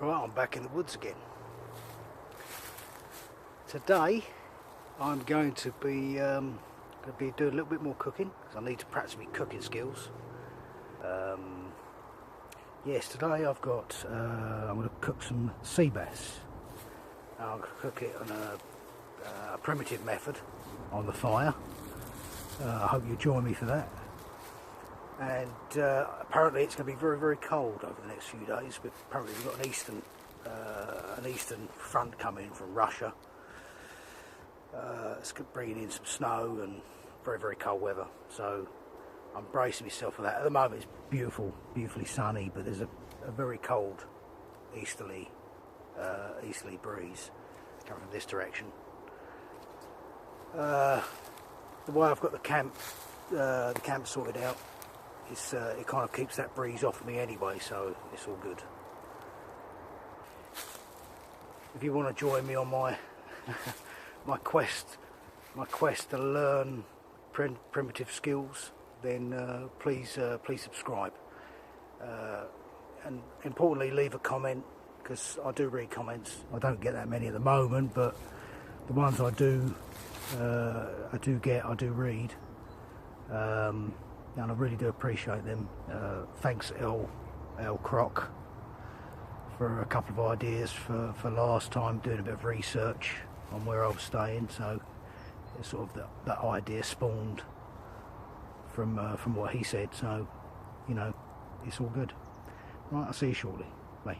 Right, I'm back in the woods again. Today I'm going to be doing a little bit more cooking because I need to practice my cooking skills. Yes, today I've got I'm going to cook some sea bass. I'm going to cook it on a primitive method on the fire. I hope you join me for that. And apparently it's going to be very, very cold over the next few days. But apparently we've got an eastern front coming from Russia. It's bringing in some snow and very, very cold weather. So I'm bracing myself for that. At the moment it's beautiful, beautifully sunny, but there's a very cold easterly breeze coming from this direction. The way I've got the camp sorted out, it kind of keeps that breeze off of me anyway, so it's all good. If you want to join me on my my quest to learn primitive skills, then please subscribe, and importantly leave a comment, because I do read comments. I don't get that many at the moment, but the ones I do read, and I really do appreciate them. Thanks L Croc for a couple of ideas for last time, doing a bit of research on where I was staying. So it's sort of that idea spawned from what he said. So, you know, it's all good. Right, I'll see you shortly. Bye.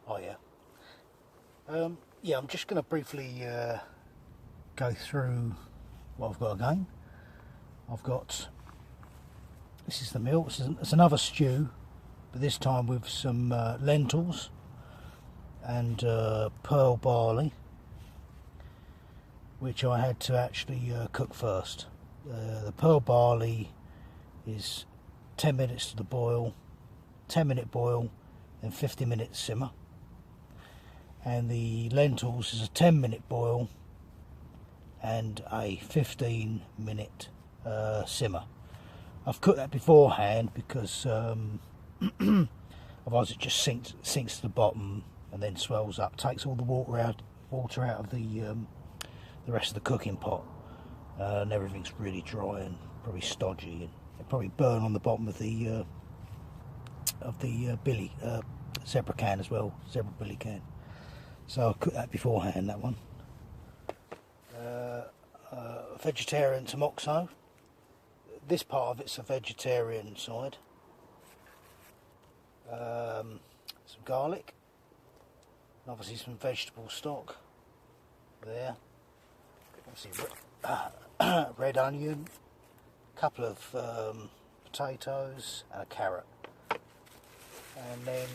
Oh yeah. Yeah, I'm just going to briefly go through what I've got again. This is the meal. It's another stew, but this time with some lentils and pearl barley, which I had to actually cook first. The pearl barley is 10 minutes to the boil, 10-minute boil, and 50-minute simmer. And the lentils is a 10-minute boil and a 15-minute simmer. I've cooked that beforehand because otherwise it just sinks to the bottom and then swells up, takes all the water out of the rest of the cooking pot, and everything's really dry and probably stodgy, and it probably burn on the bottom of the billy zebra can as well, zebra billy can. So I cooked that beforehand, that one. Vegetarian tomoxo. This part of it's a vegetarian side. Some garlic. Obviously some vegetable stock. There. Obviously red onion. A couple of potatoes and a carrot. And then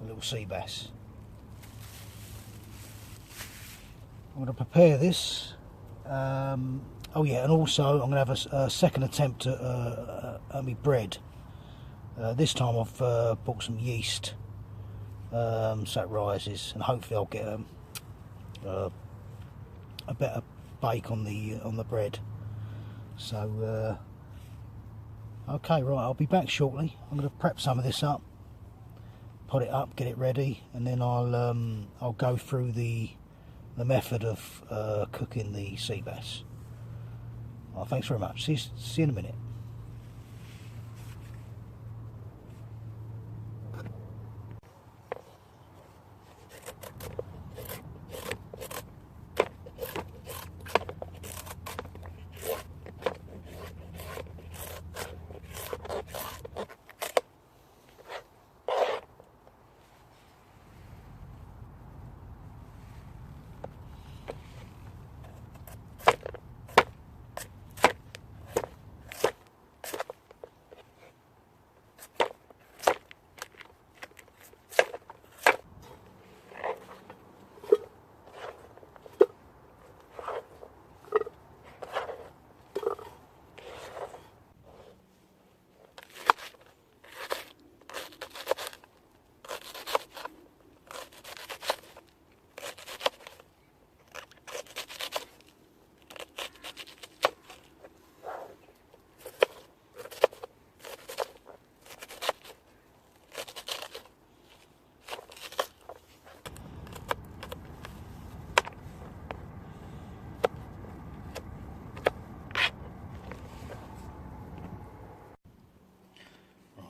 a little sea bass. I'm going to prepare this. Oh yeah, and also I'm going to have a second attempt at my bread. This time I've bought some yeast, so it rises, and hopefully I'll get a better bake on the bread. So okay, right, I'll be back shortly. I'm going to prep some of this up, pot it up, get it ready, and then I'll go through the method of cooking the sea bass. Well, thanks very much. See you in a minute.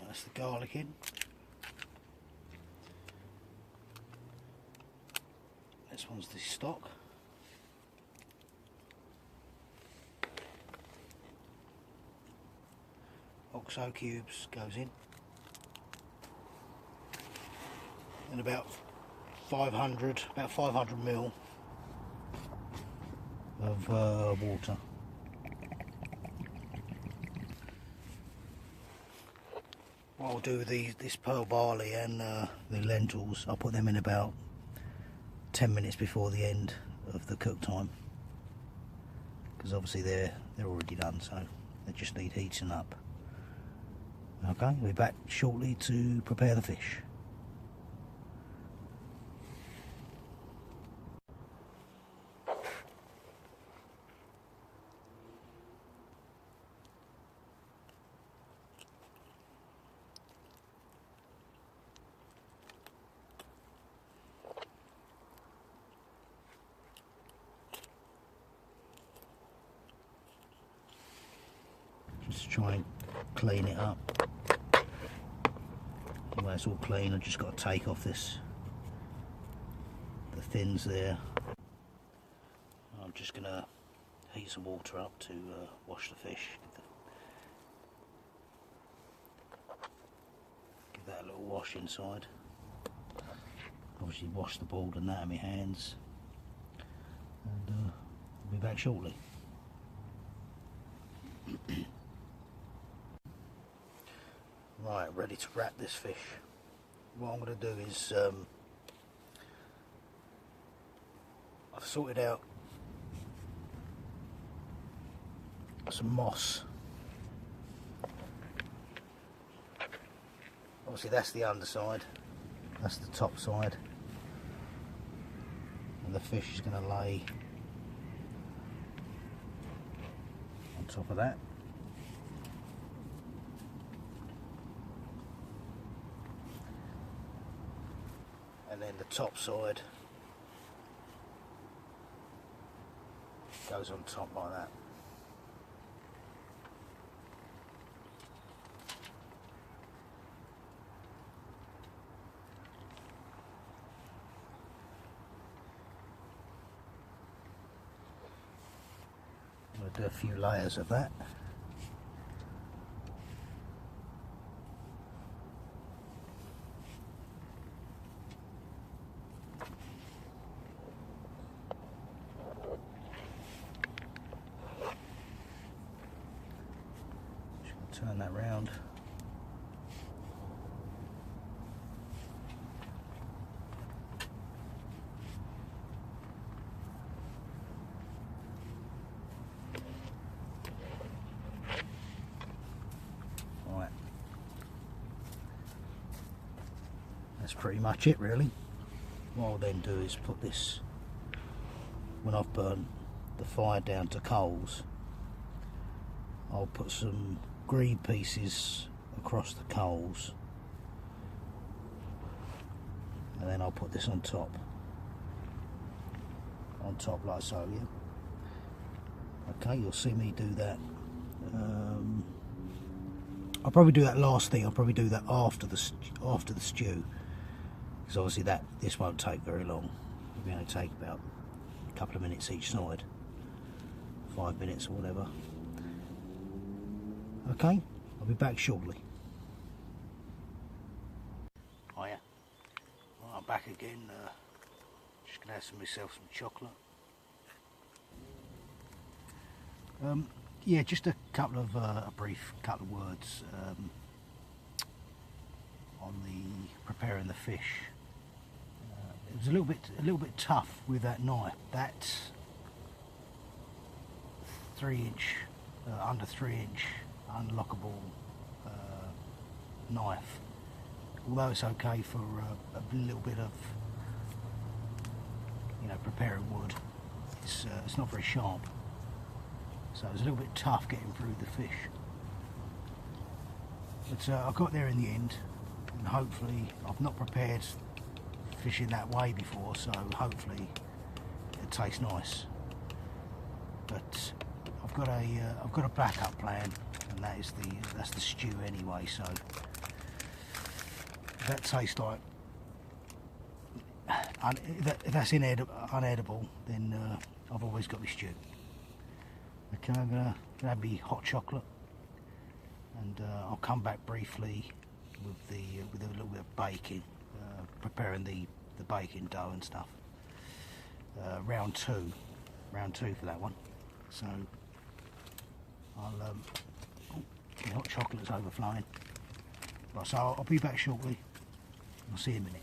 That's the garlic in. This one's the stock. Oxo cubes goes in. And about 500 ml of water. What I'll do with this pearl barley and the lentils, I'll put them in about 10 minutes before the end of the cook time, because obviously they're already done, so they just need heating up. Okay, we'll be back shortly to prepare the fish. Just try and clean it up. When it's all clean, I've just got to take off the fins there. I'm just going to heat some water up to wash the fish. Give that a little wash inside. Obviously wash the board and that in my hands. And I'll be back shortly. Right, ready to wrap this fish. What I'm going to do is I've sorted out some moss. Obviously that's the underside, that's the top side, and the fish is going to lay on top of that. And then the top side goes on top like that. I'm going to do a few layers of that. Turn that round. Right. That's pretty much it really. What I'll then do is put this, when I've burnt the fire down to coals, I'll put some green pieces across the coals, and then I'll put this on top like so. Yeah. Okay, you'll see me do that. I'll probably do that last thing. I'll probably do that after the stew, because obviously this won't take very long. It'll only take about a couple of minutes each side, 5 minutes or whatever. Okay, I'll be back shortly. Oh yeah, well, I'm back again. Just gonna have myself some chocolate. Yeah, just a couple of a brief couple of words on the preparing the fish. It was a little bit tough with that knife. That 3-inch, under 3-inch unlockable knife. Although it's okay for a little bit of, you know, preparing wood, it's not very sharp. So it was a little bit tough getting through the fish. But I got there in the end, and hopefully I've not prepared fish in that way before, so hopefully it tastes nice. But I've got a backup plan, and that's the stew anyway. So if that tastes like if that's unedible, then I've always got my stew. Okay, I'm gonna have me hot chocolate, and I'll come back briefly with a little bit of baking, preparing the baking dough and stuff. Round two for that one. So I'll the hot chocolate's overflowing. Right, so I'll be back shortly. I'll see you in a minute.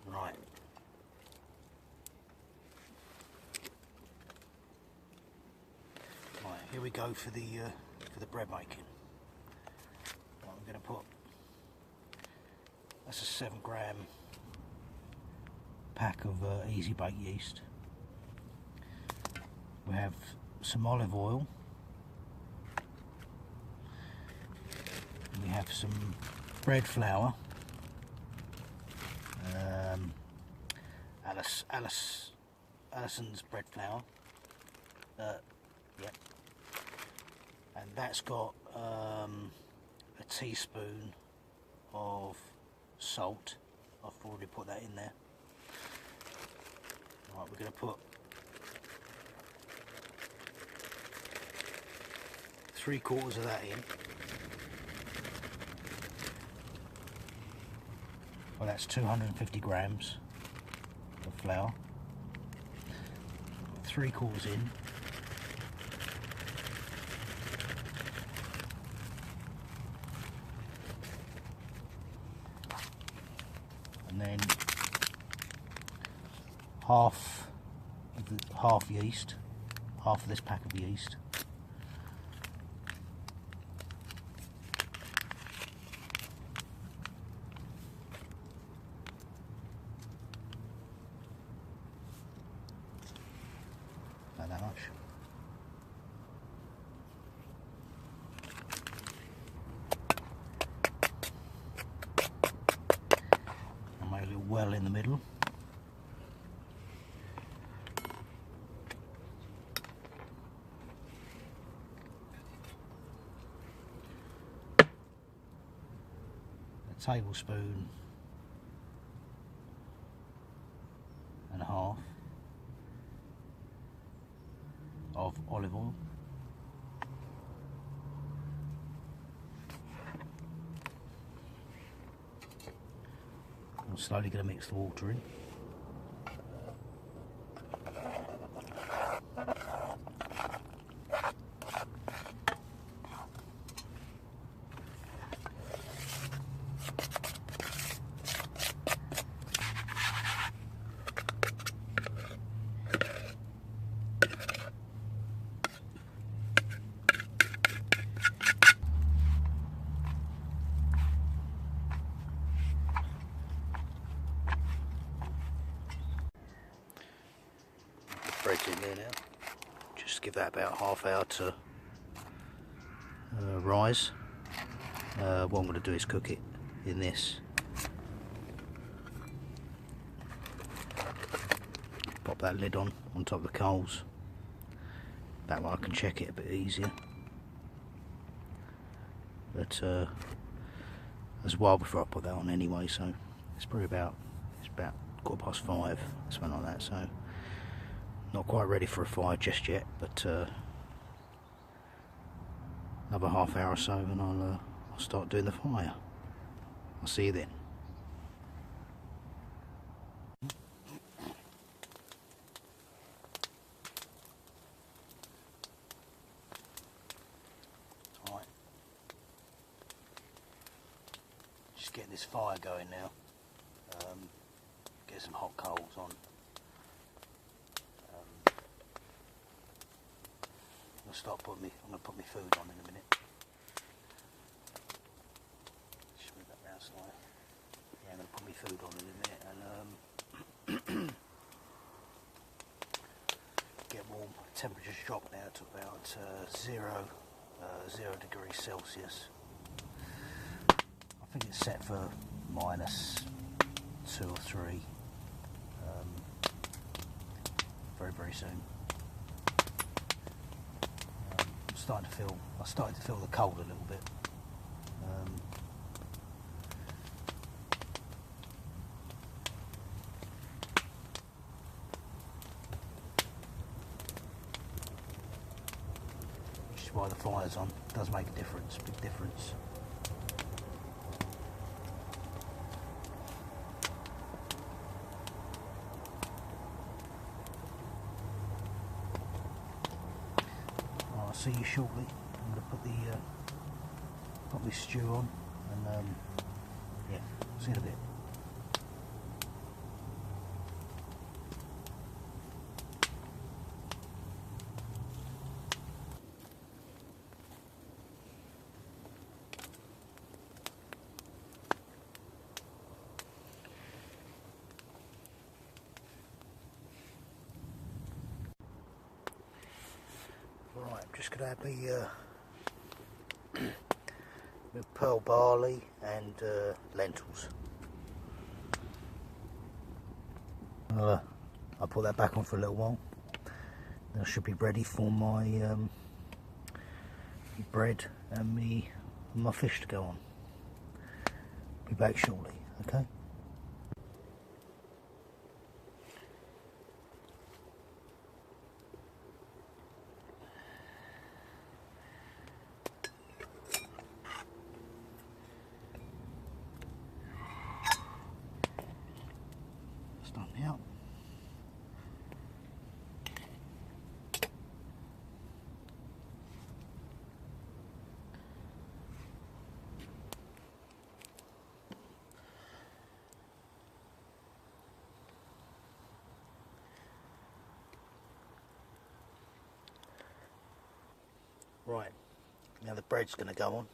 Right. Here we go for the bread making. Right, I'm going to put, that's a 7-gram pack of easy bake yeast. We have some olive oil. We have some bread flour. Allison's bread flour. Yep. And that's got a teaspoon of salt. I've already put that in there. Right, we're going to put 3/4 of that in. Well, that's 250 grams of flour. 3/4 in. And then half yeast, half of this pack of yeast. Not that much. I made a little well in the middle. A tablespoon and a half of olive oil. I'm slowly going to mix the water in. Bread in there now. Just give that about half hour to rise. What I'm going to do is cook it in this. Pop that lid on top of the coals. That way I can check it a bit easier. But there's a while before I put that on anyway, so it's probably about 5:15, something like that. So not quite ready for a fire just yet, but another half hour or so, and I'll start doing the fire. I'll see you then. Right, just getting this fire going now. Get some hot coals on. I'm gonna put my food on in a minute. Just move that round slightly. Yeah, I'm gonna put my food on in a minute and get warm. Temperature's dropped now to about 0 degrees Celsius. I think it's set for -2 or 3 very soon. I started to feel the cold a little bit. Which is why the fire's on. It does make a difference, big difference. I'll see you shortly. I'm going to put my stew on, and yeah, see you in a bit. Right, I'm just going to have my pearl barley and lentils. I'll put that back on for a little while. Then I should be ready for my bread and my fish to go on. Be back shortly, okay? It's done now. Right, now the bread's going to go on,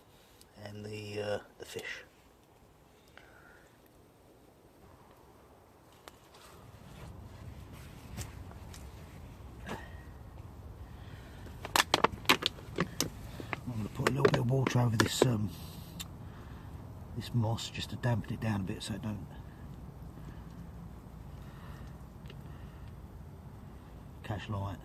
and the fish. I'm going to put a little bit of water over this this moss just to dampen it down a bit so it don't catch light.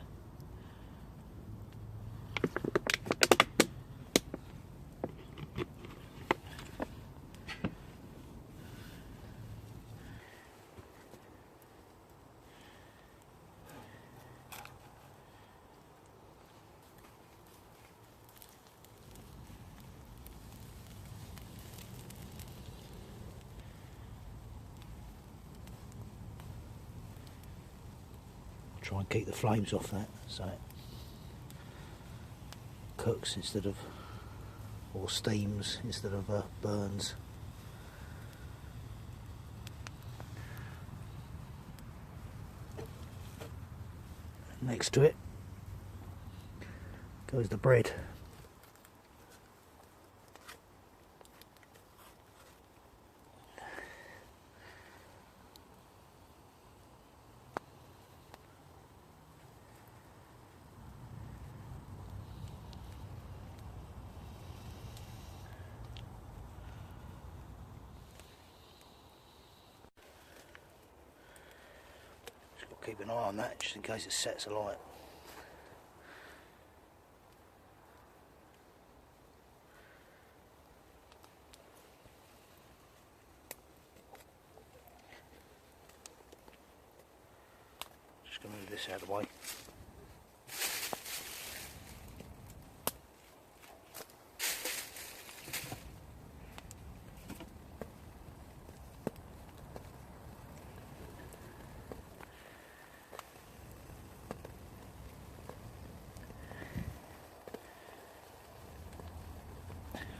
Try and keep the flames off that so it cooks instead of, or steams instead of burns. Next to it goes the bread. keep an eye on that just in case it sets alight. Just going to move this out of the way.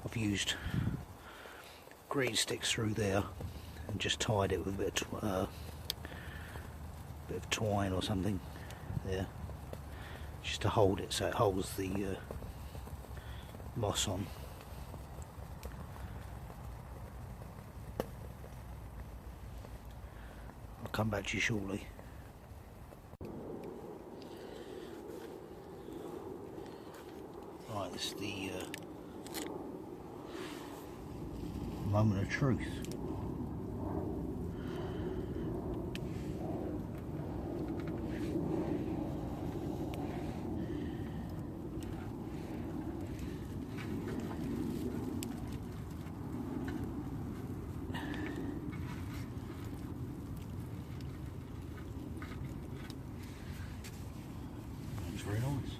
I've used green sticks through there and just tied it with a bit of twine or something there, just to hold it so it holds the moss on. I'll come back to you shortly. Right, this is the moment of truth. That's very nice.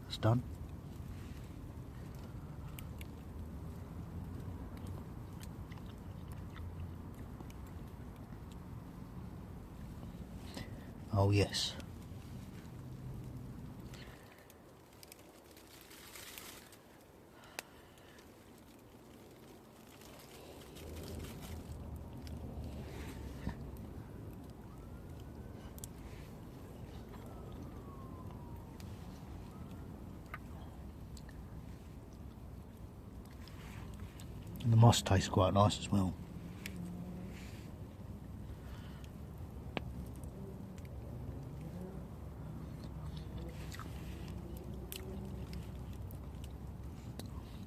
It's done. Oh yes. And the moss tastes quite nice as well.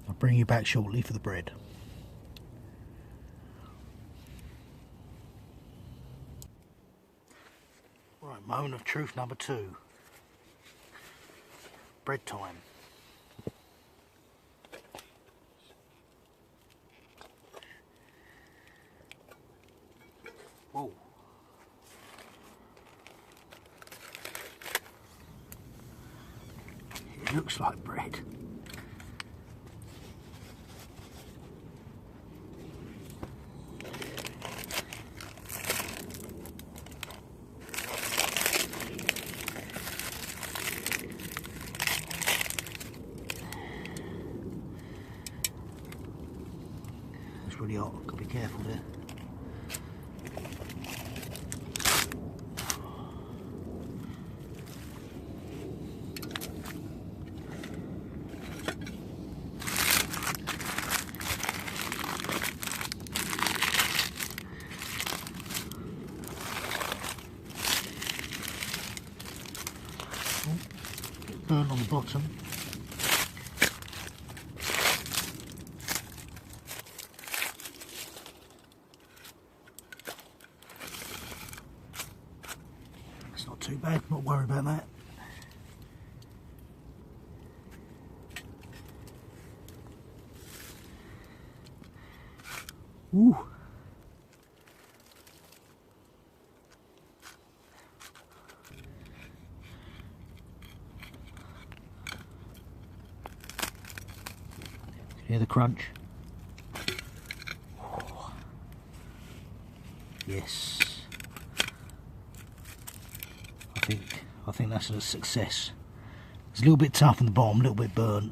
I'll bring you back shortly for the bread. Right, moment of truth number 2. Bread time. Whoa. It looks like bread. It's really hot, got to be careful there. Burn on the bottom. It's not too bad, not worry about that. Ooh. Hear the crunch? Oh. Yes. I think that's a success. It's a little bit tough in the bottom, a little bit burnt,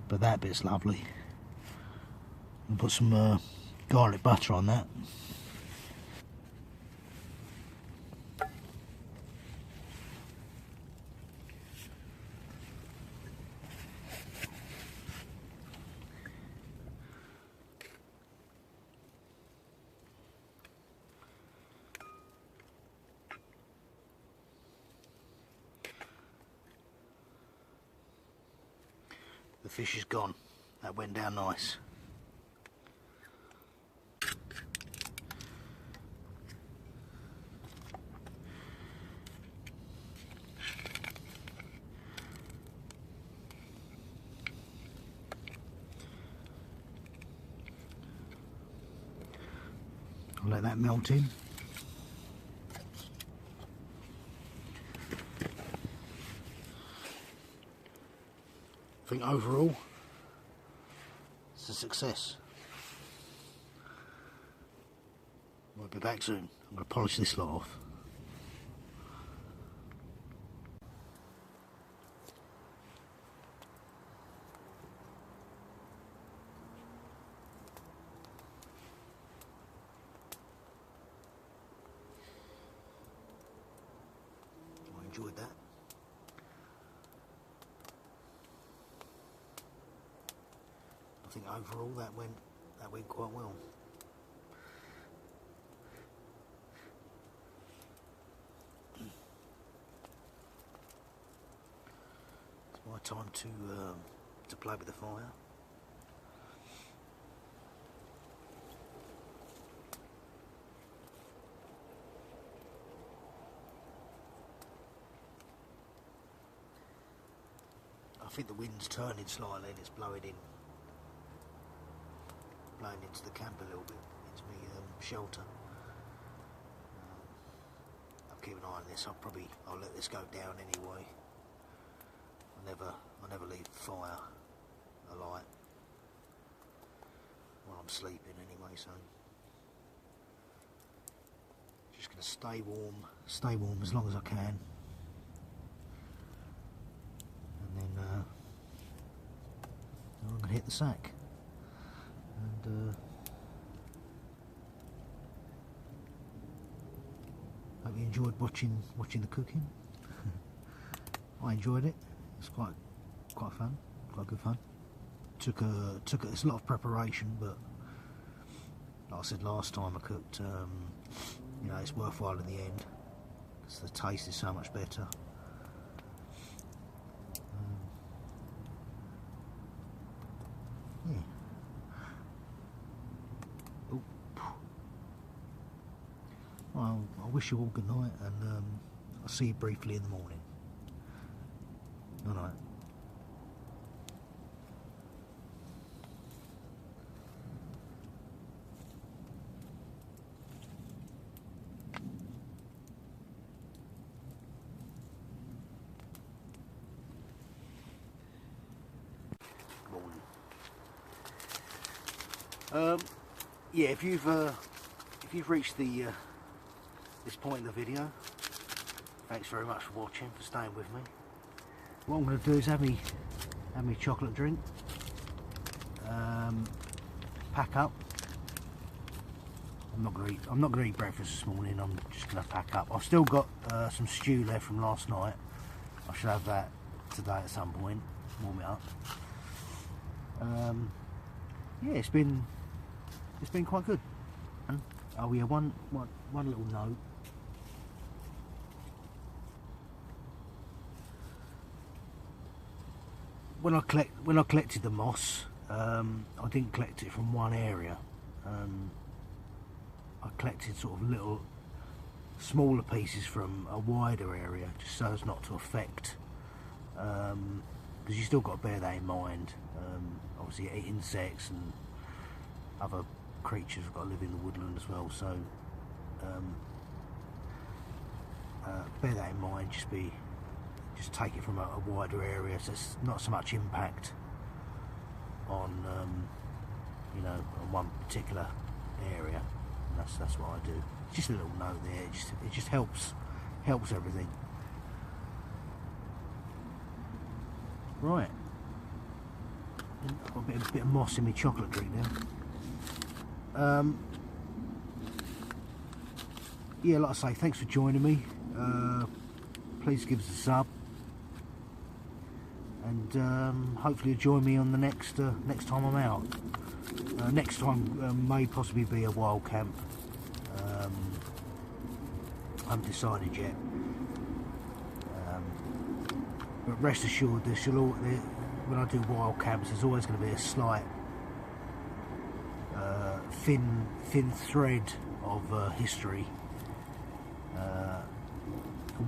but that bit's lovely. I'll put some garlic butter on that. fish is gone. That went down nice. I'll let that melt in. I think overall it's a success. I'll be back soon. I'm going to polish this lot off. I enjoyed that. I think overall that went quite well. It's my time to play with the fire. I think the wind's turning slightly and it's blowing into the camp a little bit, into my shelter. I'll keep an eye on this. I'll let this go down anyway. I never leave the fire alight while I'm sleeping anyway, so just going to stay warm as long as I can, and then I'm going to hit the sack. And hope you enjoyed watching the cooking. I enjoyed it. It's quite fun, quite good fun. It's a lot of preparation, but like I said last time I cooked, you know, it's worthwhile in the end because the taste is so much better. Yeah. Well, I wish you all good night, and I'll see you briefly in the morning. Good night. Morning. Yeah, if you've reached this point in the video, thanks very much for watching, for staying with me. What I'm going to do is have me chocolate drink, pack up. I'm not going to eat breakfast this morning. I'm just going to pack up. I've still got some stew left from last night. I should have that today at some point. Warm it up. Yeah, it's been quite good. Oh yeah, one little note. When I collected the moss, I didn't collect it from one area. I collected sort of little, smaller pieces from a wider area, just so as not to affect. Because you still got to bear that in mind. Obviously, you eat insects and other creatures have got to live in the woodland as well. So bear that in mind. Just take it from a wider area, so it's not so much impact on you know, on one particular area. And that's what I do. Just a little note there. It just helps everything. Right. I've got a bit of moss in my chocolate drink now. Yeah, like I say, thanks for joining me. Please give us a sub, and hopefully you'll join me on the next time I'm out. Next time may possibly be a wild camp. I haven't decided yet. But rest assured, when I do wild cabs, there's always going to be a slight thin thread of history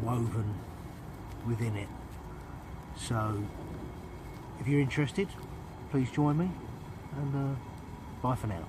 woven within it. So if you're interested, please join me, and bye for now.